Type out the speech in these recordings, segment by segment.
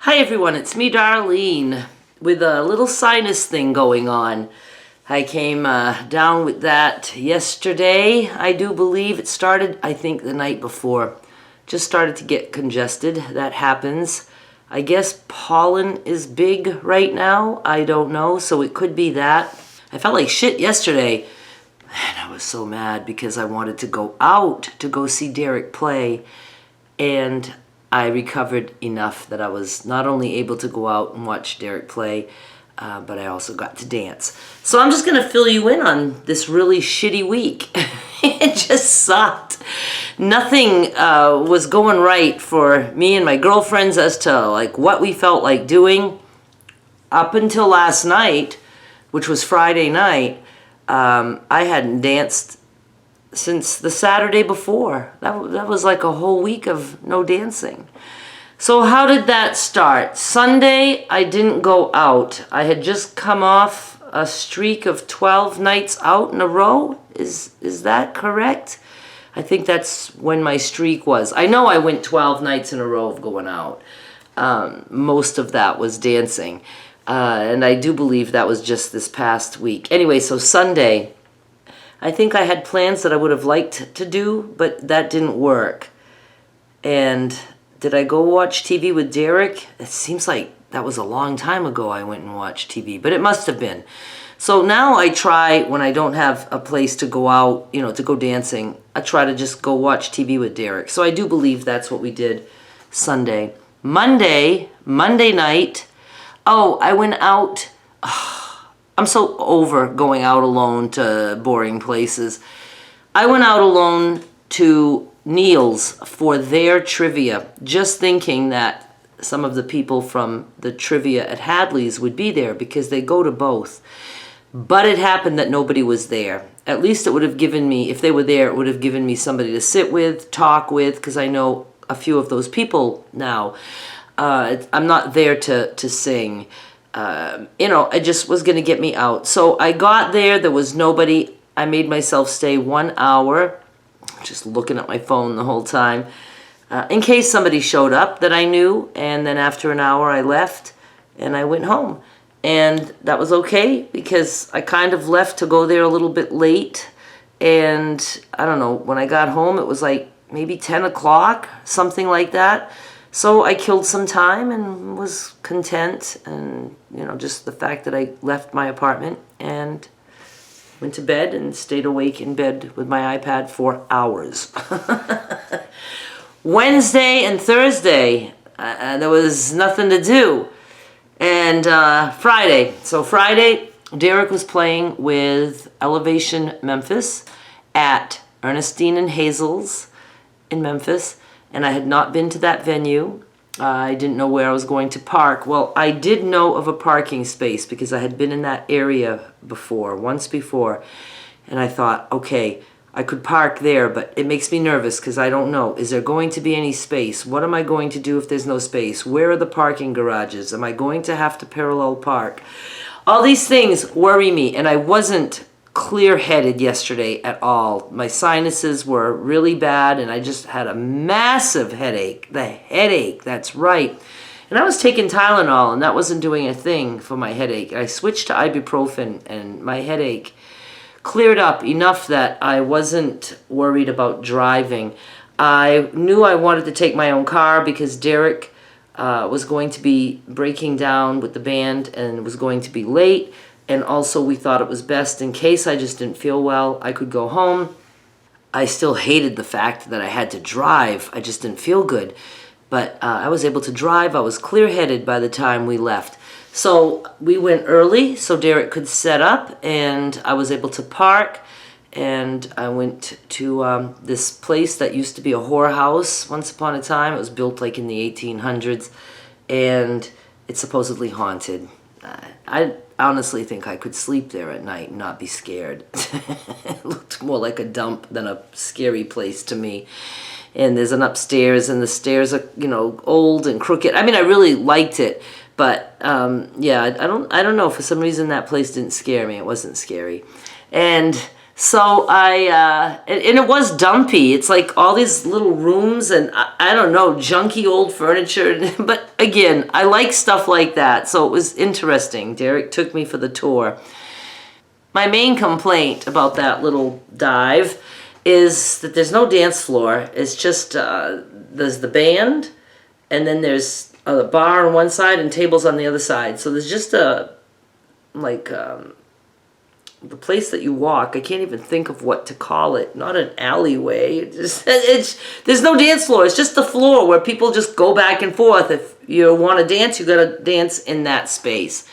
Hi everyone, it's me Darlene with a little sinus thing going on. I came down with that yesterday. I do believe it started, I think, the night before. Just started to get congested. That happens. I guess pollen is big right now. I don't know, so it could be that. I felt like shit yesterday. Man, I was so mad because I wanted to go out to go see Derek play, and I recovered enough that I was not only able to go out and watch Derek play, but I also got to dance. So I'm just going to fill you in on this really shitty week. It just sucked. Nothing was going right for me and my girlfriends as to like what we felt like doing. Up until last night, which was Friday night, I hadn't danced since the Saturday before. That was like a whole week of no dancing. So how did that start? Sunday, I didn't go out. I had just come off a streak of 12 nights out in a row. Is that correct? I think that's when my streak was. I know I went 12 nights in a row of going out. Most of that was dancing. And I do believe that was just this past week. Anyway, so Sunday, I think I had plans that I would have liked to do, but that didn't work. And did I go watch TV with Derek? It seems like that was a long time ago I went and watched TV, but it must have been. So now I try, when I don't have a place to go out, to go dancing, I try to just go watch TV with Derek. So I do believe that's what we did Sunday. Monday night, I went out. I'm so over going out alone to boring places. I went out alone to Neil's for their trivia, just thinking that some of the people from the trivia at Hadley's would be there because they go to both. But it happened that nobody was there. At least it would have given me, if they were there, it would have given me somebody to sit with, talk with, because I know a few of those people now. I'm not there to sing. It just was going to get me out. So I got there was nobody. I made myself stay 1 hour, just looking at my phone the whole time, in case somebody showed up that I knew. And then after an hour, I left and I went home. And that was okay because I kind of left to go there a little bit late. And I don't know, when I got home, it was like maybe 10 o'clock, something like that. So I killed some time and was content, and just the fact that I left my apartment and went to bed and stayed awake in bed with my iPad for hours. Wednesday and Thursday, there was nothing to do. And Friday. So Friday, Derek was playing with Elevation Memphis at Ernestine and Hazel's in Memphis. And I had not been to that venue. I didn't know where I was going to park. Well, I did know of a parking space because I had been in that area once before. And I thought, okay, I could park there, but it makes me nervous because I don't know. Is there going to be any space? What am I going to do if there's no space? Where are the parking garages? Am I going to have to parallel park? All these things worry me, and I wasn't clear-headed yesterday at all. My sinuses were really bad, and I just had a massive headache. The headache, that's right. And I was taking Tylenol, and that wasn't doing a thing for my headache. I switched to ibuprofen, and my headache cleared up enough that I wasn't worried about driving. I knew I wanted to take my own car because Derek was going to be breaking down with the band and was going to be late. And also we thought it was best in case I just didn't feel well, I could go home. I still hated the fact that I had to drive. I just didn't feel good. But I was able to drive. I was clear-headed by the time we left. So we went early so Derek could set up, and I was able to park. And I went to this place that used to be a whorehouse once upon a time. It was built like in the 1800s, and it's supposedly haunted. I honestly think I could sleep there at night and not be scared. It looked more like a dump than a scary place to me. And there's an upstairs, and the stairs are, old and crooked. I mean, I really liked it, but yeah, I don't know. For some reason, that place didn't scare me. It wasn't scary. And So and it was dumpy. It's like all these little rooms and I don't know, junky old furniture. But again, I like stuff like that. So it was interesting. Derek took me for the tour. My main complaint about that little dive is that there's no dance floor. It's just, there's the band and then there's a bar on one side and tables on the other side. So there's just the place that you walk, I can't even think of what to call it. Not an alleyway. There's no dance floor. It's just the floor where people just go back and forth. If you want to dance, you got to dance in that space.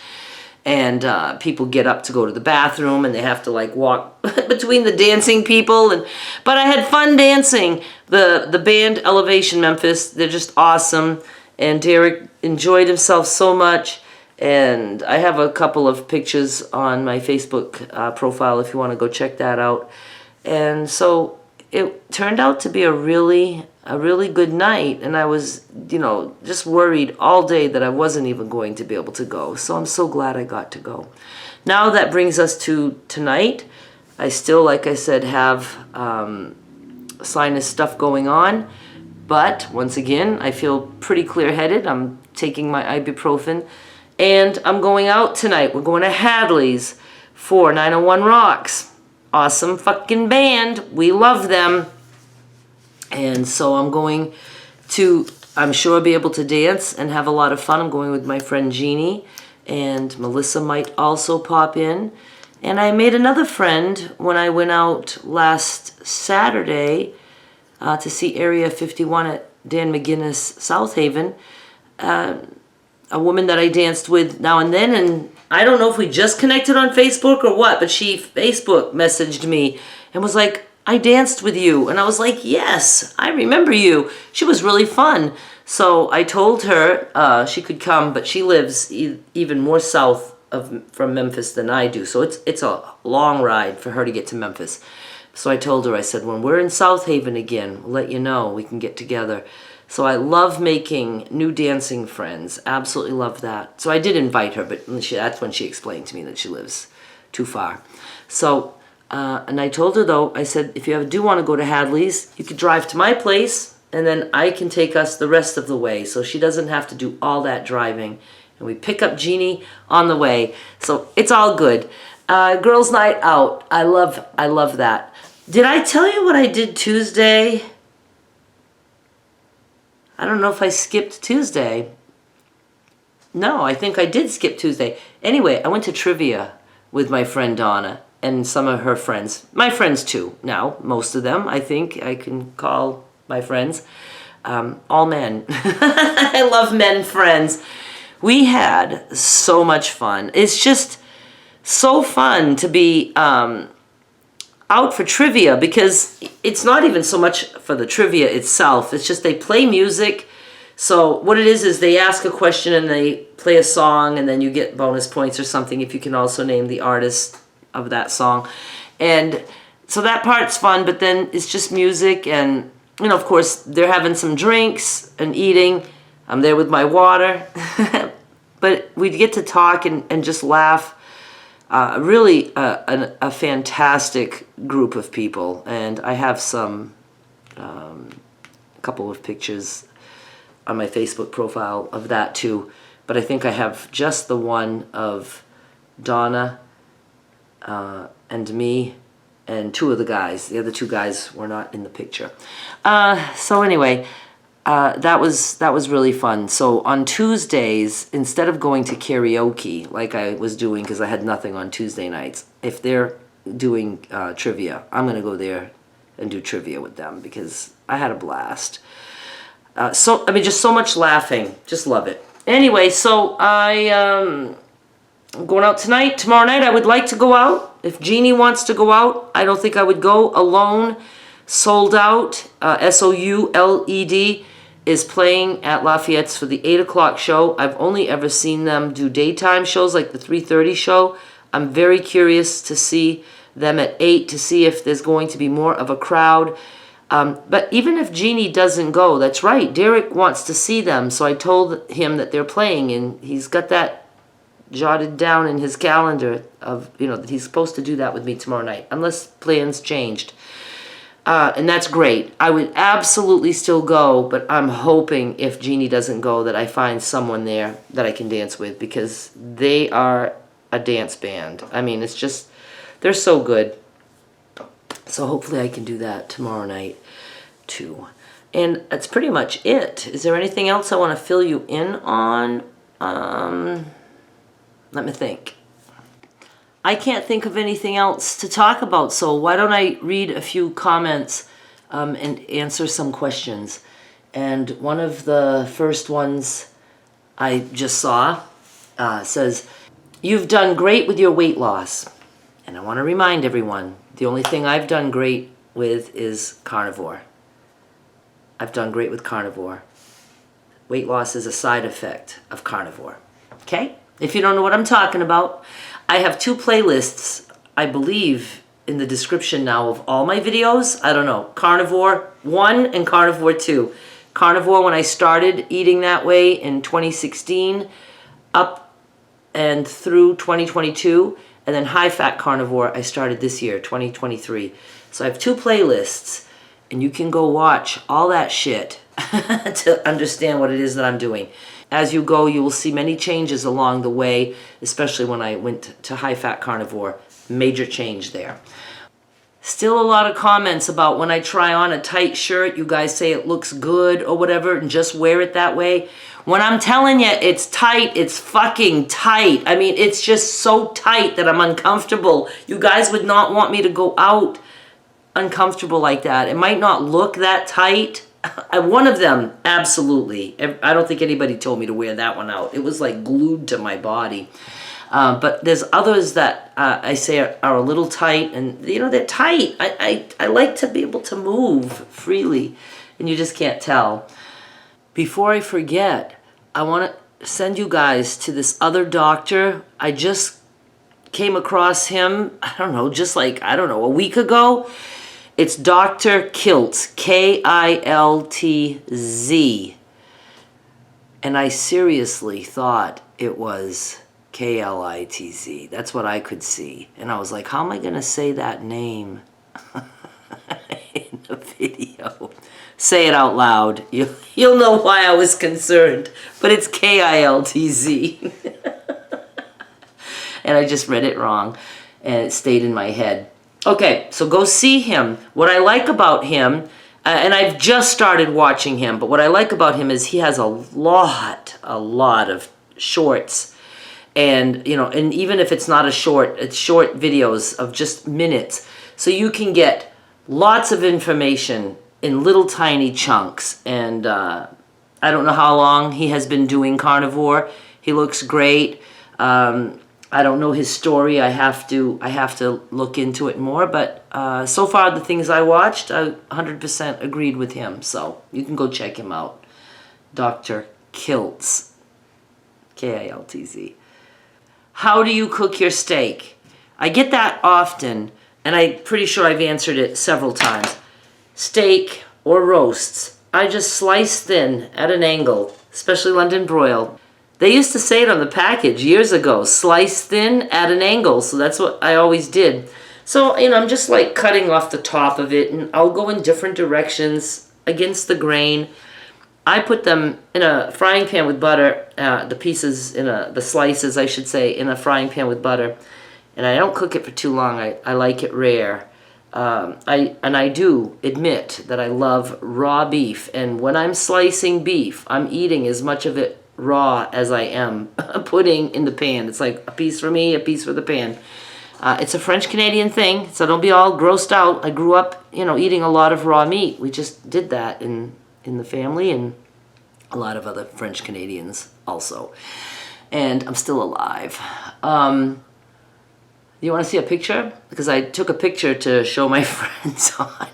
And people get up to go to the bathroom, and they have to like walk between the dancing people. But I had fun dancing. The band Elevation Memphis, they're just awesome. And Derek enjoyed himself so much. And I have a couple of pictures on my Facebook profile if you want to go check that out. And so it turned out to be a really good night. And I was, just worried all day that I wasn't even going to be able to go. So I'm so glad I got to go. Now that brings us to tonight. I still, like I said, have sinus stuff going on. But once again, I feel pretty clear-headed. I'm taking my ibuprofen. And I'm going out tonight. We're going to Hadley's for 901 Rocks. Awesome fucking band. We love them. And so I'm going to, I'm sure, be able to dance and have a lot of fun. I'm going with my friend Jeannie. And Melissa might also pop in. And I made another friend when I went out last Saturday to see Area 51 at Dan McGinnis South Haven. A woman that I danced with now and then, and I don't know if we just connected on Facebook or what, but she Facebook messaged me and was like, I danced with you. And I was like, yes, I remember you. She was really fun. So I told her she could come, but she lives even more south from Memphis than I do. So it's a long ride for her to get to Memphis. So I told her, I said, when we're in South Haven again, we'll let you know. We can get together. So I love making new dancing friends. Absolutely love that. So I did invite her, but that's when she explained to me that she lives too far. So, and I told her though, I said, if you ever do want to go to Hadley's, you could drive to my place and then I can take us the rest of the way. So she doesn't have to do all that driving. And we pick up Jeannie on the way. So it's all good. Girls' night out. I love that. Did I tell you what I did Tuesday? I don't know if I skipped Tuesday. No, I think I did skip Tuesday. Anyway, I went to trivia with my friend Donna and some of her friends. My friends too, now, most of them, I think I can call my friends. All men. I love men friends. We had so much fun. It's just so fun to be out for trivia, because it's not even so much for the trivia itself. It's just they play music. So what it is they ask a question and they play a song, and then you get bonus points or something if you can also name the artist of that song. And so that part's fun, but then it's just music, and of course they're having some drinks and eating. I'm there with my water. But we get to talk and just laugh. Really a fantastic group of people, and I have some couple of pictures on my Facebook profile of that too, but I think I have just the one of Donna and me and two of the guys. The other two guys were not in the picture. So anyway, that was really fun. So on Tuesdays, instead of going to karaoke like I was doing, because I had nothing on Tuesday nights, if they're doing trivia, I'm going to go there and do trivia with them, because I had a blast. Just so much laughing. Just love it. Anyway, so I'm going out tonight. Tomorrow night I would like to go out. If Jeannie wants to go out, I don't think I would go alone. Sold Out, SOULED, is playing at Lafayette's for the 8 o'clock show. I've only ever seen them do daytime shows like the 3:30 show. I'm very curious to see them at 8 to see if there's going to be more of a crowd. But even if Jeannie doesn't go, that's right, Derek wants to see them. So I told him that they're playing, and he's got that jotted down in his calendar of, that he's supposed to do that with me tomorrow night, unless plans changed. And that's great. I would absolutely still go, but I'm hoping if Jeannie doesn't go that I find someone there that I can dance with, because they are a dance band. I mean, it's just, they're so good. So hopefully I can do that tomorrow night too. And that's pretty much it. Is there anything else I want to fill you in on? Let me think. I can't think of anything else to talk about, so why don't I read a few comments and answer some questions. And one of the first ones I just saw says, "You've done great with your weight loss." And I want to remind everyone, the only thing I've done great with is carnivore. I've done great with carnivore. Weight loss is a side effect of carnivore. Okay? If you don't know what I'm talking about, I have 2 playlists, I believe, in the description now of all my videos. I don't know. Carnivore 1 and Carnivore 2. Carnivore, when I started eating that way in 2016, up and through 2022. And then high-fat carnivore, I started this year, 2023. So I have 2 playlists. And you can go watch all that shit to understand what it is that I'm doing. As you go, you will see many changes along the way, especially when I went to high-fat carnivore. Major change there. Still a lot of comments about when I try on a tight shirt, you guys say it looks good or whatever, and just wear it that way. When I'm telling you it's tight, it's fucking tight. I mean, it's just so tight that I'm uncomfortable. You guys would not want me to go out uncomfortable like that. It might not look that tight. One of them, absolutely. I don't think anybody told me to wear that one out. It was like glued to my body. But there's others that I say are a little tight, and they're tight. I like to be able to move freely, and you just can't tell. Before I forget, I want to send you guys to this other doctor. I just came across him, a week ago. It's Dr. Kiltz, K-I-L-T-Z. And I seriously thought it was K-L-I-T-Z. That's what I could see. And I was like, how am I going to say that name in the video? Say it out loud. You'll know why I was concerned. But it's K-I-L-T-Z. And I just read it wrong. And it stayed in my head. Okay, so go see him. What I like about him, and I've just started watching him, but what I like about him is he has a lot of shorts. And, and even if it's not a short, it's short videos of just minutes. So you can get lots of information in little tiny chunks. And I don't know how long he has been doing carnivore. He looks great. I don't know his story. I have to look into it more. But so far, the things I watched, I 100% agreed with him. So you can go check him out. Dr. Kiltz. K-I-L-T-Z. How do you cook your steak? I get that often, and I'm pretty sure I've answered it several times. Steak or roasts, I just slice thin at an angle, especially London broil. They used to say it on the package years ago, slice thin at an angle, so that's what I always did. So, I'm just like cutting off the top of it, and I'll go in different directions against the grain. I put them in a frying pan with butter, the slices, I should say, in a frying pan with butter. And I don't cook it for too long. I like it rare. I do admit that I love raw beef. And when I'm slicing beef, I'm eating as much of it raw as I am putting in the pan. It's like a piece for me, a piece for the pan. It's a French-Canadian thing, so don't be all grossed out. I grew up, eating a lot of raw meat. We just did that in the family, and a lot of other French Canadians also. And I'm still alive. You want to see a picture? Because I took a picture to show my friends on.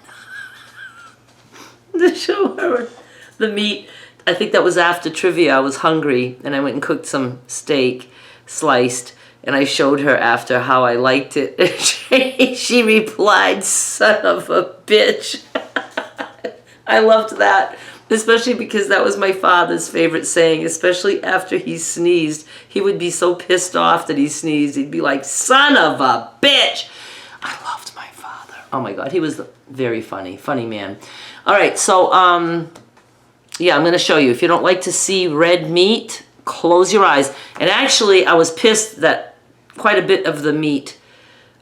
To show her the meat. I think that was after trivia. I was hungry, and I went and cooked some steak, sliced, and I showed her after how I liked it. She replied, "Son of a bitch." I loved that. Especially because that was my father's favorite saying, especially after he sneezed. He would be so pissed off that he sneezed. He'd be like, son of a bitch. I loved my father. Oh my God, he was very funny man. All right, so, yeah, I'm going to show you. If you don't like to see red meat, close your eyes. And actually, I was pissed that quite a bit of the meat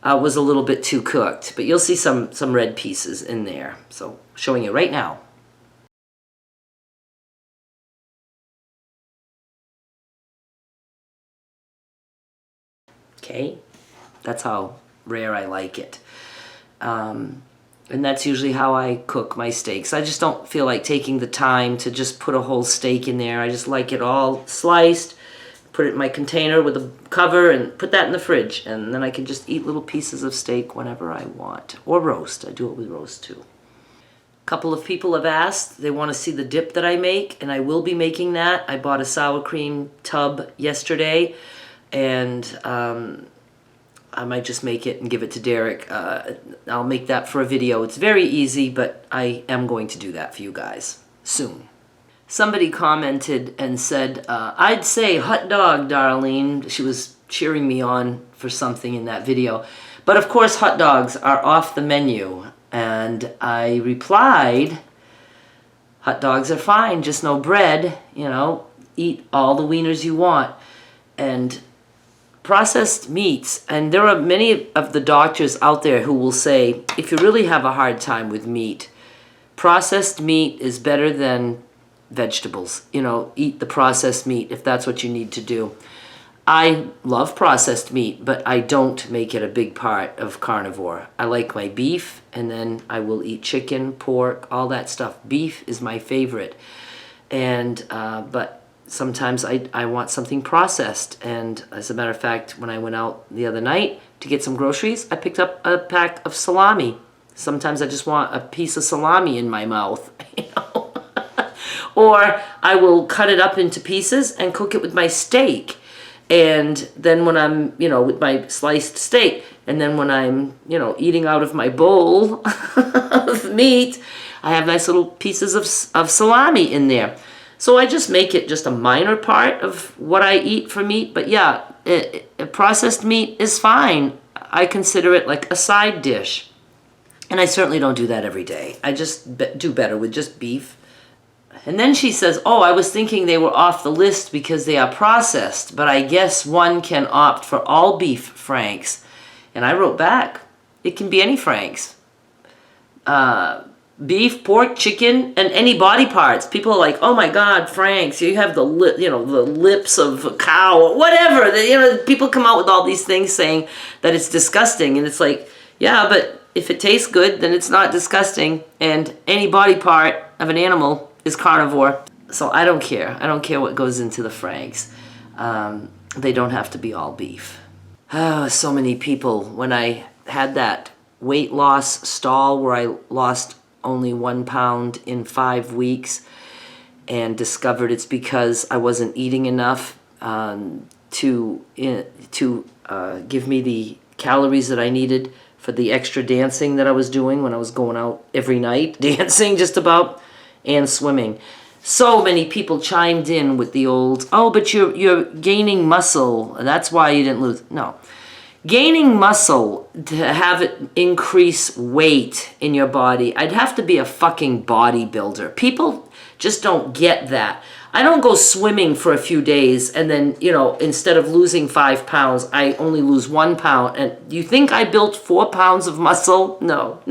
was a little bit too cooked. But you'll see some red pieces in there. So, showing you right now. Okay, that's how rare I like it. And that's usually how I cook my steaks. I just don't feel like taking the time to just put a whole steak in there. I just like it all sliced, put it in my container with a cover, and put that in the fridge. And then I can just eat little pieces of steak whenever I want. Or roast. I do it with roast too. A couple of people have asked. They want to see the dip that I make, and I will be making that. I bought a sour cream tub yesterday, and I might just make it and give it to Derek. I'll make that for a video. It's very easy, but I am going to do that for you guys soon. Somebody commented and said, I'd say hot dog, Darlene. She was cheering me on for something in that video. But of course, hot dogs are off the menu. And I replied, hot dogs are fine, just no bread. You know, eat all the wieners you want. And processed meats, and there are many of the doctors out there who will say, if you really have a hard time with meat, processed meat is better than vegetables. You know, eat the processed meat if that's what you need to do. I love processed meat, but I don't make it a big part of carnivore. I like my beef, and then I will eat chicken, pork, all that stuff. Beef is my favorite. And, but sometimes I want something processed. And as a matter of fact, when I went out the other night to get some groceries, I picked up a pack of salami. Sometimes I just want a piece of salami in my mouth, you know. Or I will cut it up into pieces and cook it with my steak. And then when I'm, you know, with my sliced steak, and then when I'm, you know, eating out of my bowl of meat, I have nice little pieces of salami in there. So I just make it just a minor part of what I eat for meat. But yeah, processed meat is fine. I consider it like a side dish. And I certainly don't do that every day. I just do better with just beef. And then she says, oh, I was thinking they were off the list because they are processed. But I guess one can opt for all beef franks. And I wrote back, it can be any franks. Beef, pork, chicken, and any body parts. People are like, oh my God, franks, you have the lips of a cow, or whatever. You know, people come out with all these things saying that it's disgusting. And it's like, yeah, but if it tastes good, then it's not disgusting. And any body part of an animal is carnivore. So I don't care. I don't care what goes into the franks. They don't have to be all beef. Oh, so many people. When I had that weight loss stall where I lost only 1 pound in 5 weeks and discovered it's because I wasn't eating enough to give me the calories that I needed for the extra dancing that I was doing when I was going out every night, dancing just about, and swimming. So many people chimed in with the old, oh, but you're gaining muscle, and that's why you didn't lose. No. Gaining muscle to have it increase weight in your body, I'd have to be a fucking bodybuilder. People just don't get that. I don't go swimming for a few days and then, you know, instead of losing 5 pounds, I only lose 1 pound. And you think I built 4 pounds of muscle? No,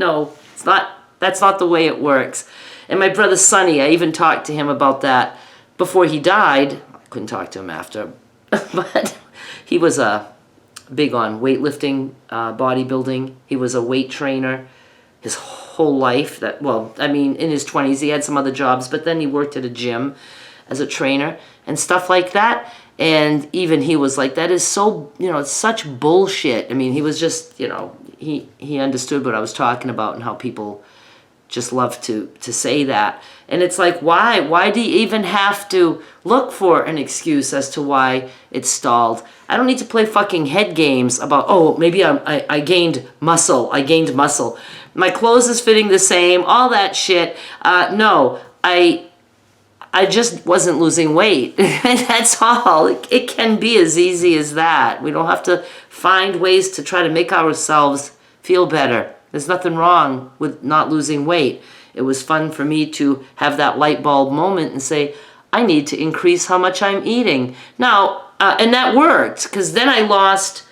it's not. That's not the way it works. And my brother Sonny, I even talked to him about that before he died. I couldn't talk to him after, but he was big on weightlifting, bodybuilding. He was a weight trainer his whole life. In his 20s, he had some other jobs, but then he worked at a gym as a trainer and stuff like that. And even he was like, that is so, it's such bullshit. I mean, he was just, he understood what I was talking about and how people just love to say that. And it's like, why? Why do you even have to look for an excuse as to why it's stalled? I don't need to play fucking head games about, oh, maybe I gained muscle. I gained muscle. My clothes is fitting the same, all that shit. No, I I just wasn't losing weight. That's all. It can be as easy as that. We don't have to find ways to try to make ourselves feel better. There's nothing wrong with not losing weight. It was fun for me to have that light bulb moment and say, I need to increase how much I'm eating. Now, and that worked, because then I lost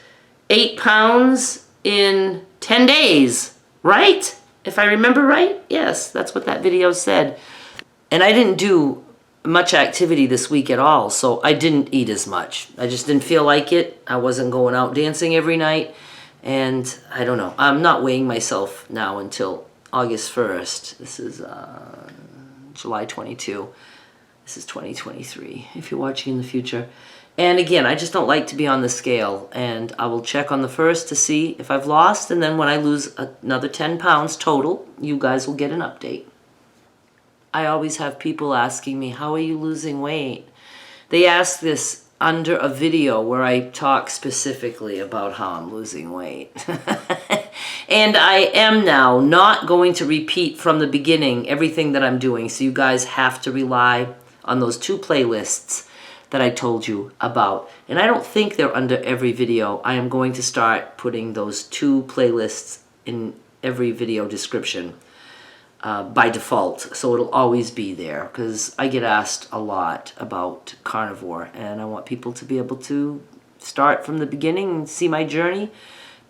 8 pounds in 10 days, right? If I remember right? Yes, that's what that video said. And I didn't do much activity this week at all, so I didn't eat as much. I just didn't feel like it. I wasn't going out dancing every night, and I don't know. I'm not weighing myself now until August 1st. This is July 22. This is 2023, if you're watching in the future. And again, I just don't like to be on the scale, and I will check on the 1st to see if I've lost, and then when I lose another 10 pounds total, you guys will get an update. I always have people asking me, how are you losing weight? They ask this under a video where I talk specifically about how I'm losing weight. And I am now not going to repeat from the beginning everything that I'm doing, so you guys have to rely on those 2 playlists that I told you about. And I don't think they're under every video. I am going to start putting those 2 playlists in every video description by default. So it'll always be there, because I get asked a lot about carnivore, and I want people to be able to start from the beginning and see my journey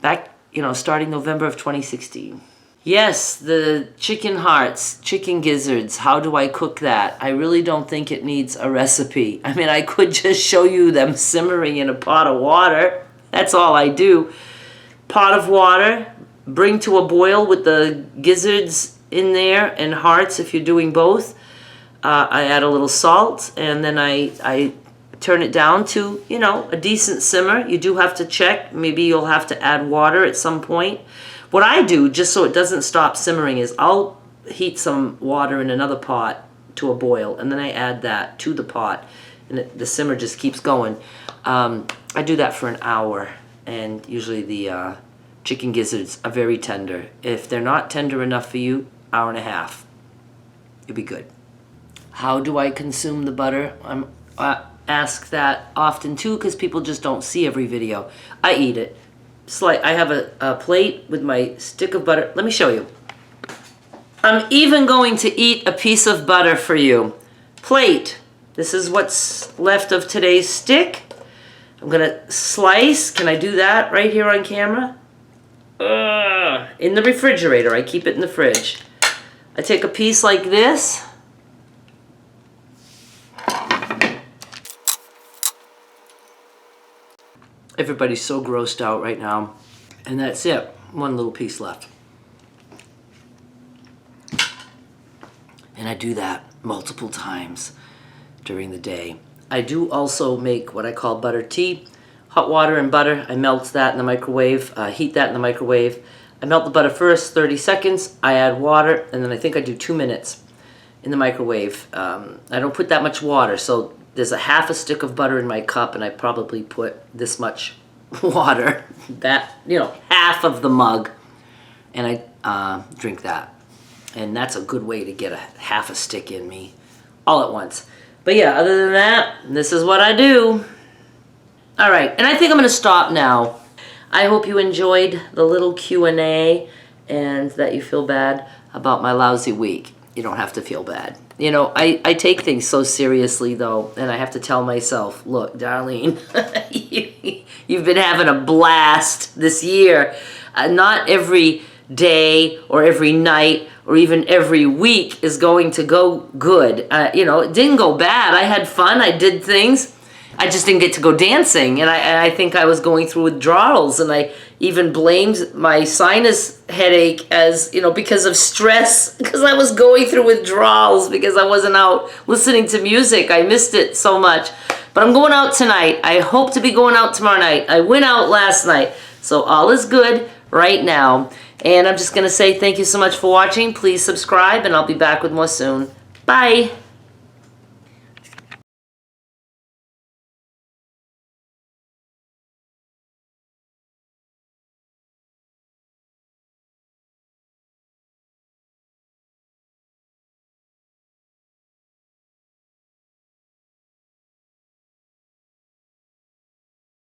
back, starting November of 2016. Yes, the chicken hearts, chicken gizzards, how do I cook that? I really don't think it needs a recipe. I mean, I could just show you them simmering in a pot of water. That's all I do. Pot of water, bring to a boil with the gizzards in there and hearts if you're doing both. I add a little salt, and then I turn it down to, a decent simmer. You do have to check. Maybe you'll have to add water at some point. What I do, just so it doesn't stop simmering, is I'll heat some water in another pot to a boil, and then I add that to the pot, and the simmer just keeps going. I do that for an hour, and usually the chicken gizzards are very tender. If they're not tender enough for you, hour and a half. You'll be good. How do I consume the butter? I'm asked that often too, because people just don't see every video. I eat it. I have a plate with my stick of butter. Let me show you. I'm even going to eat a piece of butter for you. Plate. This is what's left of today's stick. I'm going to slice. Can I do that right here on camera? In the refrigerator. I keep it in the fridge. I take a piece like this. Everybody's so grossed out right now. And that's it. One little piece left. And I do that multiple times during the day. I do also make what I call butter tea. Hot water and butter. I melt that in the microwave. Heat that in the microwave. I melt the butter first, 30 seconds. I add water, and then I think I do 2 minutes in the microwave. I don't put that much water, so there's a half a stick of butter in my cup, and I probably put this much water, that, half of the mug, and I drink that. And that's a good way to get a half a stick in me all at once. But yeah, other than that, this is what I do. All right, and I think I'm going to stop now. I hope you enjoyed the little Q&A and that you feel bad about my lousy week. You don't have to feel bad. I take things so seriously, though, and I have to tell myself, look, Darlene, you've been having a blast this year. Not every day or every night or even every week is going to go good. It didn't go bad. I had fun. I did things. I just didn't get to go dancing, and I think I was going through withdrawals, and I even blamed my sinus headache as, because of stress, because I was going through withdrawals, because I wasn't out listening to music. I missed it so much. But I'm going out tonight. I hope to be going out tomorrow night. I went out last night, so all is good right now. And I'm just going to say thank you so much for watching. Please subscribe, and I'll be back with more soon. Bye.